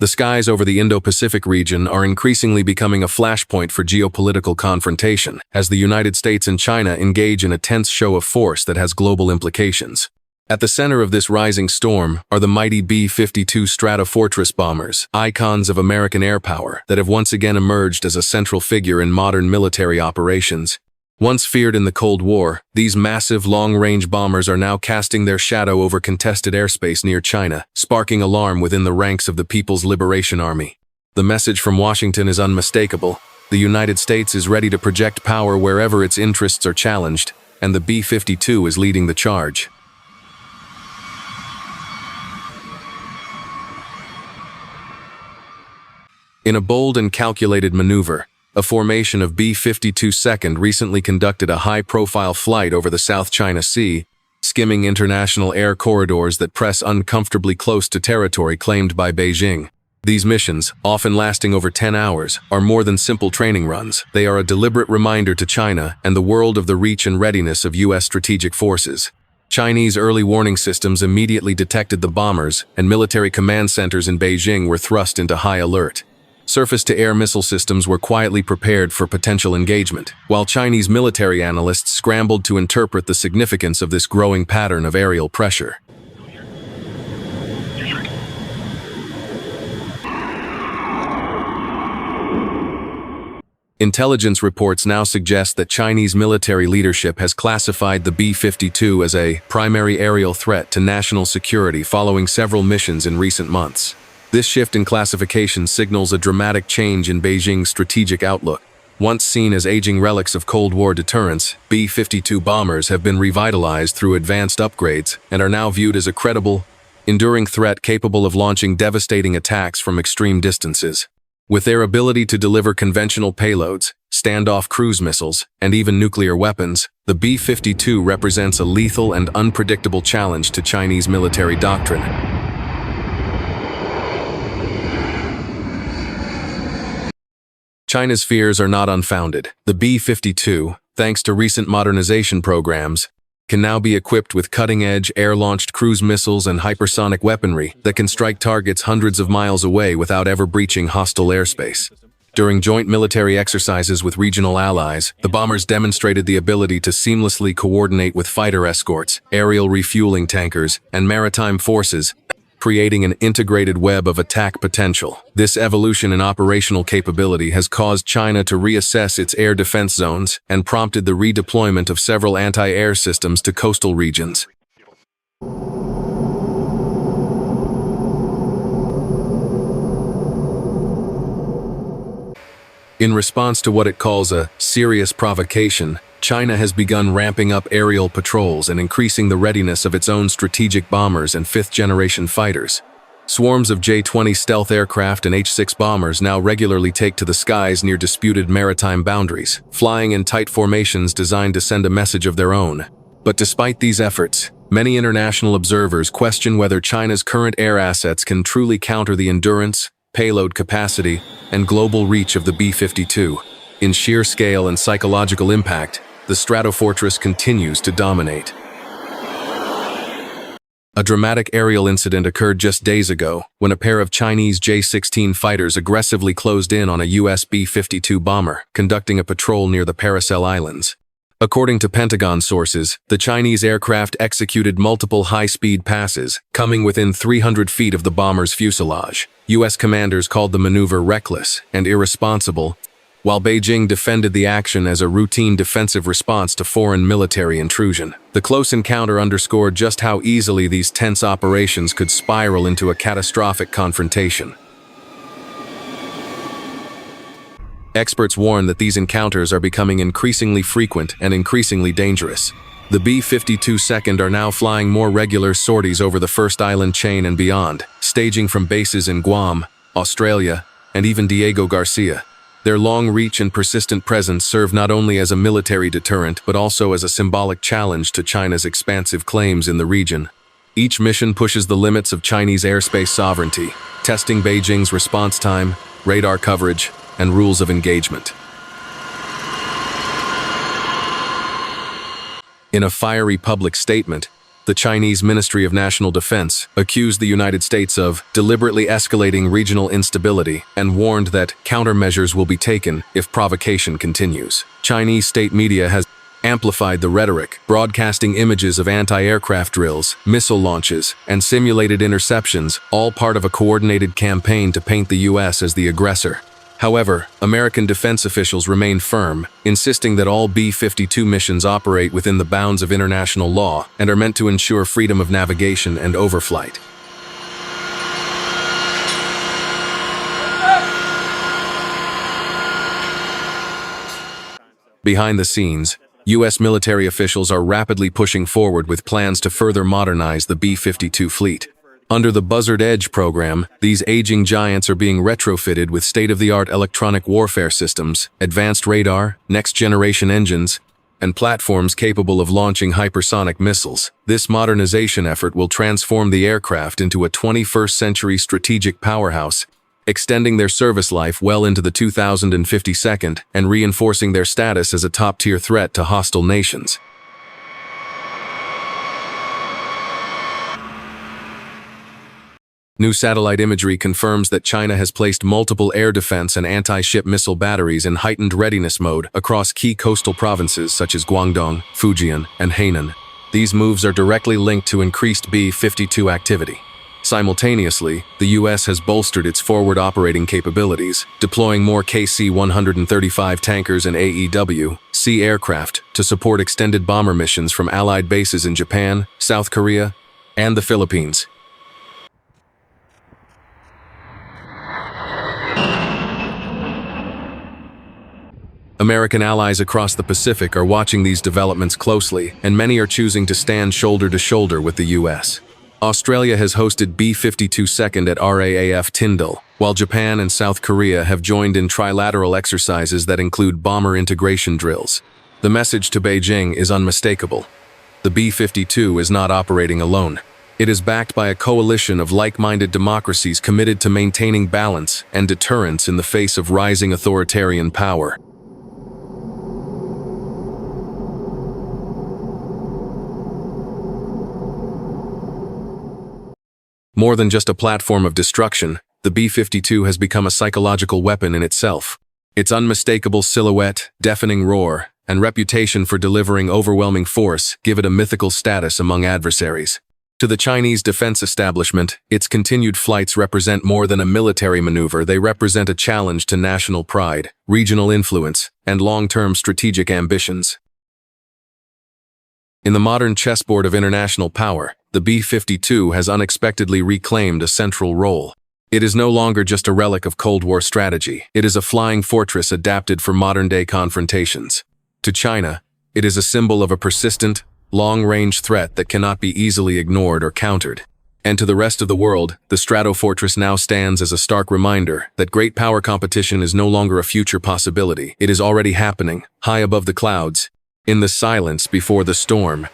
The skies over the Indo-Pacific region are increasingly becoming a flashpoint for geopolitical confrontation, as the United States and China engage in a tense show of force that has global implications. At the center of this rising storm are the mighty B-52 Stratofortress bombers, icons of American air power that have once again emerged as a central figure in modern military operations. Once feared in the Cold War, these massive long-range bombers are now casting their shadow over contested airspace near China, sparking alarm within the ranks of the People's Liberation Army. The message from Washington is unmistakable. The United States is ready to project power wherever its interests are challenged, and the B-52 is leading the charge. In a bold and calculated maneuver, a formation of B-52 Second recently conducted a high-profile flight over the South China Sea, skimming international air corridors that press uncomfortably close to territory claimed by Beijing. These missions, often lasting over 10 hours, are more than simple training runs. They are a deliberate reminder to China and the world of the reach and readiness of U.S. strategic forces. Chinese early warning systems immediately detected the bombers, and military command centers in Beijing were thrust into high alert. Surface-to-air missile systems were quietly prepared for potential engagement, while Chinese military analysts scrambled to interpret the significance of this growing pattern of aerial pressure. Intelligence reports now suggest that Chinese military leadership has classified the B-52 as a primary aerial threat to national security following several missions in recent months. This shift in classification signals a dramatic change in Beijing's strategic outlook. Once seen as aging relics of Cold War deterrence, B-52 bombers have been revitalized through advanced upgrades and are now viewed as a credible, enduring threat capable of launching devastating attacks from extreme distances. With their ability to deliver conventional payloads, standoff cruise missiles, and even nuclear weapons, the B-52 represents a lethal and unpredictable challenge to Chinese military doctrine. China's fears are not unfounded. The B-52, thanks to recent modernization programs, can now be equipped with cutting-edge air-launched cruise missiles and hypersonic weaponry that can strike targets hundreds of miles away without ever breaching hostile airspace. During joint military exercises with regional allies, the bombers demonstrated the ability to seamlessly coordinate with fighter escorts, aerial refueling tankers, and maritime forces, creating an integrated web of attack potential. This evolution in operational capability has caused China to reassess its air defense zones and prompted the redeployment of several anti-air systems to coastal regions. In response to what it calls a serious provocation, China has begun ramping up aerial patrols and increasing the readiness of its own strategic bombers and fifth-generation fighters. Swarms of J-20 stealth aircraft and H-6 bombers now regularly take to the skies near disputed maritime boundaries, flying in tight formations designed to send a message of their own. But despite these efforts, many international observers question whether China's current air assets can truly counter the endurance, payload capacity, and global reach of the B-52. In sheer scale and psychological impact, the Stratofortress continues to dominate. A dramatic aerial incident occurred just days ago when a pair of Chinese J-16 fighters aggressively closed in on a US B-52 bomber, conducting a patrol near the Paracel Islands. According to Pentagon sources, the Chinese aircraft executed multiple high-speed passes, coming within 300 feet of the bomber's fuselage. US commanders called the maneuver reckless and irresponsible, while Beijing defended the action as a routine defensive response to foreign military intrusion. The close encounter underscored just how easily these tense operations could spiral into a catastrophic confrontation. Experts warn that these encounters are becoming increasingly frequent and increasingly dangerous. The B-52 Second are now flying more regular sorties over the First Island chain and beyond, staging from bases in Guam, Australia, and even Diego Garcia. Their long reach and persistent presence serve not only as a military deterrent but also as a symbolic challenge to China's expansive claims in the region. Each mission pushes the limits of Chinese airspace sovereignty, testing Beijing's response time, radar coverage, and rules of engagement. In a fiery public statement, the Chinese Ministry of National Defense accused the United States of deliberately escalating regional instability and warned that countermeasures will be taken if provocation continues. Chinese state media has amplified the rhetoric, broadcasting images of anti-aircraft drills, missile launches, and simulated interceptions, all part of a coordinated campaign to paint the U.S. as the aggressor. However, American defense officials remain firm, insisting that all B-52 missions operate within the bounds of international law and are meant to ensure freedom of navigation and overflight. Behind the scenes, U.S. military officials are rapidly pushing forward with plans to further modernize the B-52 fleet. Under the Buzzard Edge program, these aging giants are being retrofitted with state-of-the-art electronic warfare systems, advanced radar, next-generation engines, and platforms capable of launching hypersonic missiles. This modernization effort will transform the aircraft into a 21st-century strategic powerhouse, extending their service life well into the 2052nd and reinforcing their status as a top-tier threat to hostile nations. New satellite imagery confirms that China has placed multiple air defense and anti-ship missile batteries in heightened readiness mode across key coastal provinces such as Guangdong, Fujian, and Hainan. These moves are directly linked to increased B-52 activity. Simultaneously, the U.S. has bolstered its forward operating capabilities, deploying more KC-135 tankers and AEW-C aircraft to support extended bomber missions from Allied bases in Japan, South Korea, and the Philippines. American allies across the Pacific are watching these developments closely, and many are choosing to stand shoulder to shoulder with the U.S. Australia has hosted B-52 Second at RAAF Tyndall, while Japan and South Korea have joined in trilateral exercises that include bomber integration drills. The message to Beijing is unmistakable. The B-52 is not operating alone. It is backed by a coalition of like-minded democracies committed to maintaining balance and deterrence in the face of rising authoritarian power. More than just a platform of destruction, the B-52 has become a psychological weapon in itself. Its unmistakable silhouette, deafening roar, and reputation for delivering overwhelming force give it a mythical status among adversaries. To the Chinese defense establishment, its continued flights represent more than a military maneuver. They represent a challenge to national pride, regional influence, and long-term strategic ambitions. In the modern chessboard of international power, the B-52 has unexpectedly reclaimed a central role. It is no longer just a relic of Cold War strategy. It is a flying fortress adapted for modern-day confrontations. To China, it is a symbol of a persistent, long-range threat that cannot be easily ignored or countered. And to the rest of the world, the Stratofortress now stands as a stark reminder that great power competition is no longer a future possibility. It is already happening, high above the clouds, in the silence before the storm.